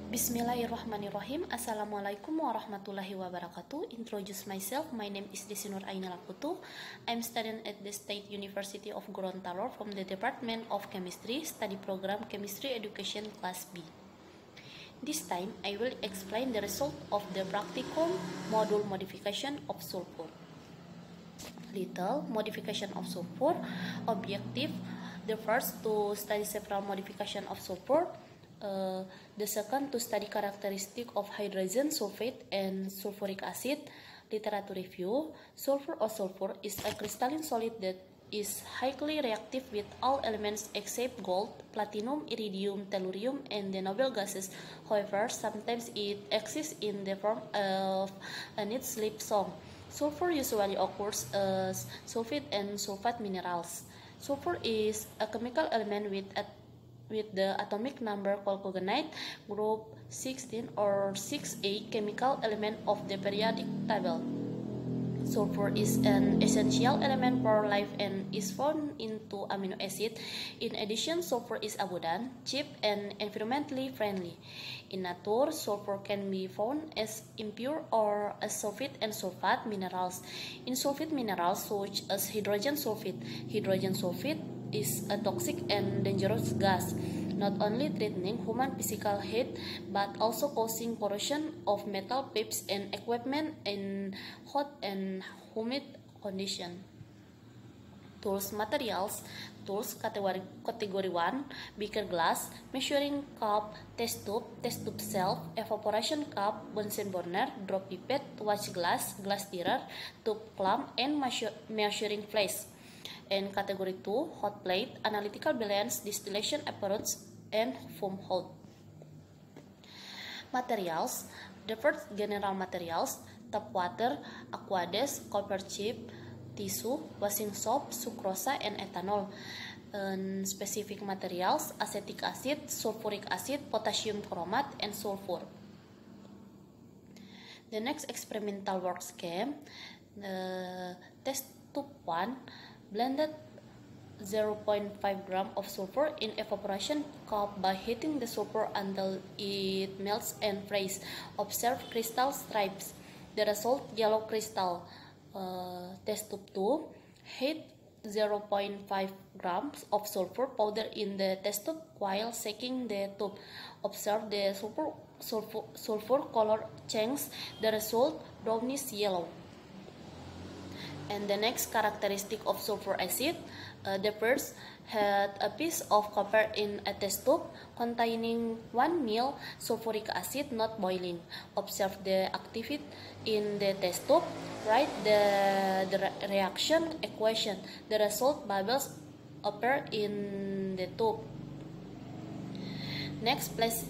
Bismillahirrahmanirrahim. Assalamualaikum warahmatullahi wabarakatuh. Introduce myself. My name is Desi Nur Aina Laputu. I'm student at the State University of Gorontalo from the Department of Chemistry, study program Chemistry Education Class B. This time, I will explain the result of the practicum module modification of sulfur. Little modification of sulfur. Objective: the first, to study several modification of sulfur. The second, to study characteristic of hydrogen sulfate and sulfuric acid. Literature review: sulfur or sulfur is a crystalline solid that is highly reactive with all elements except gold, platinum, iridium, tellurium, and the noble gases. However, sometimes it exists in the form of a neat slip song. Sulfur usually occurs as sulfate and sulfate minerals. Sulfur is a chemical element with the atomic number chalcogenide, group 16 or 6A, chemical element of the periodic table. Sulfur is an essential element for life and is found into amino acid. In addition, sulfur is abundant, cheap, and environmentally friendly. In nature, sulfur can be found as impure or as sulfate and sulfate minerals. In sulfate minerals such as hydrogen sulfate is a toxic and dangerous gas, not only threatening human physical health but also causing corrosion of metal pipes and equipment in hot and humid conditions. Tools materials. Tools category 1: beaker glass, measuring cup, test tube shelf, evaporation cup, Bunsen burner, drop pipette, watch glass, glass stirrer, tube clamp, and measuring flask. And category 2, hot plate, analytical balance, distillation apparatus, and foam hold. Materials. The first general materials: tap water, aqueous, copper chip, tissue, washing soap, sucrosa, and ethanol. And specific materials: acetic acid, sulfuric acid, potassium chromate, and sulfur. The next experimental work scheme: test tube 1, blended 0.5 gram of sulfur in evaporation cup by heating the sulfur until it melts and freezes. Observe crystal stripes. The result: yellow crystal. Test tube 2, heat 0.5 grams of sulfur powder in the test tube while shaking the tube. Observe the sulfur color change. The result: brownish yellow. And the next characteristic of sulfur acid: the first had a piece of copper in a test tube containing 1 ml sulfuric acid not boiling. Observe the activity in the test tube. Write the reaction equation. The result: bubbles appear in the tube. Next, place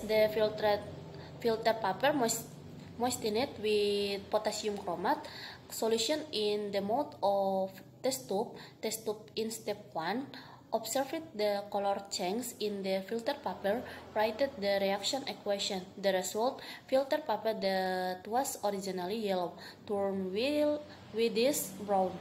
the filter paper moistened with potassium chromate solution in the mouth of test tube. In step 1, observe the color change in the filter paper. Write the reaction equation. The result: filter paper that was originally yellow turned reddish brown.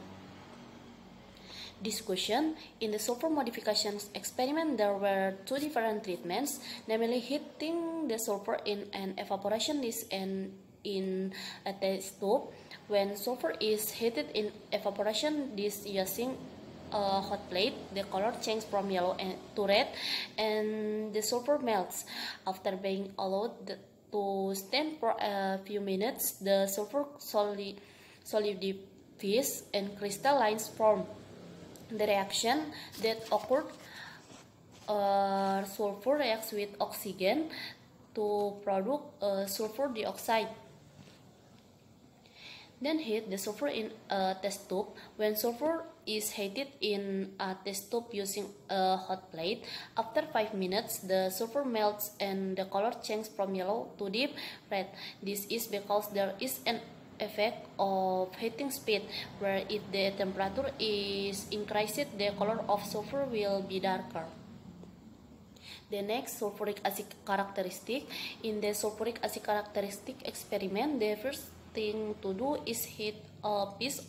Discussion. In the sulfur modifications experiment, there were two different treatments, namely heating the sulfur in an evaporation dish and in a test tube. When sulfur is heated in evaporation dish using a hot plate, the color changes from yellow to red and the sulfur melts. After being allowed to stand for a few minutes, the sulfur solidifies and crystallines form. The reaction that occurred: sulfur reacts with oxygen to produce sulfur dioxide. Then heat the sulfur in a test tube. When sulfur is heated in a test tube using a hot plate, after 5 minutes the sulfur melts and the color changes from yellow to deep red. This is because there is an effect of heating speed, where if the temperature is increased, the color of sulfur will be darker. The next, sulfuric acid characteristic. In the sulfuric acid characteristic experiment, the first thing to do is heat a piece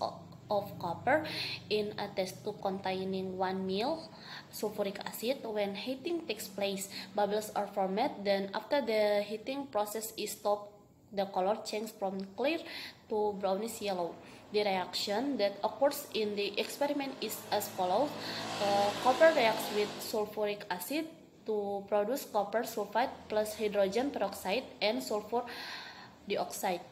of copper in a test tube containing 1 ml sulfuric acid. When heating takes place, bubbles are formed. Then after the heating process is stopped, the color changes from clear to brownish yellow. The reaction that occurs in the experiment is as follows. Copper reacts with sulfuric acid to produce copper sulfide plus hydrogen peroxide and sulfur dioxide.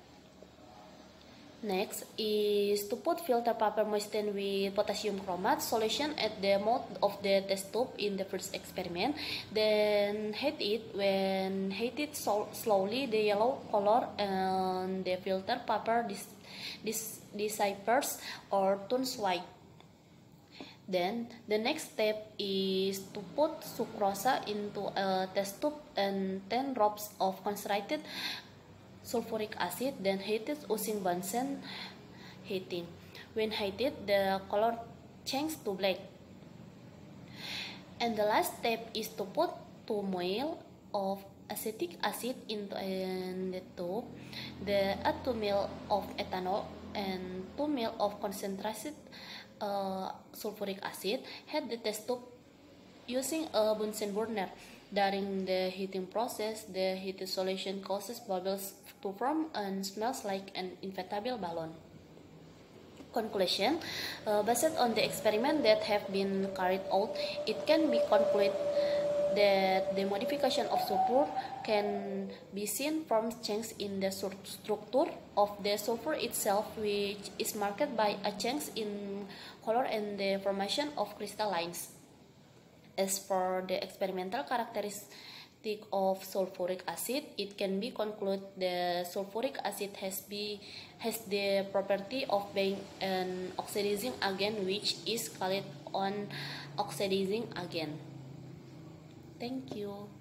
Next is to put filter paper moistened with potassium chromate solution at the mouth of the test tube in the first experiment. Then heat it. When heated slowly, the yellow color and the filter paper disappears or turns white. Then the next step is to put sucrose into a test tube and 10 drops of concentrated sulfuric acid, then heated using Bunsen heating. When heated, the color changes to black. And the last step is to put 2 ml of acetic acid into the tube. Add 2 ml of ethanol and 2 ml of concentrated sulfuric acid. Heat the test tube using a Bunsen burner. During the heating process, the heated solution causes bubbles to form and smells like an inflatable balloon. Conclusion: based on the experiment that have been carried out, it can be concluded that the modification of sulfur can be seen from change in the structure of the sulfur itself, which is marked by a change in color and the formation of crystallines. As for the experimental characteristic of sulfuric acid, it can be concluded the sulfuric acid has the property of being an oxidizing agent, which is called an oxidizing agent. Thank you.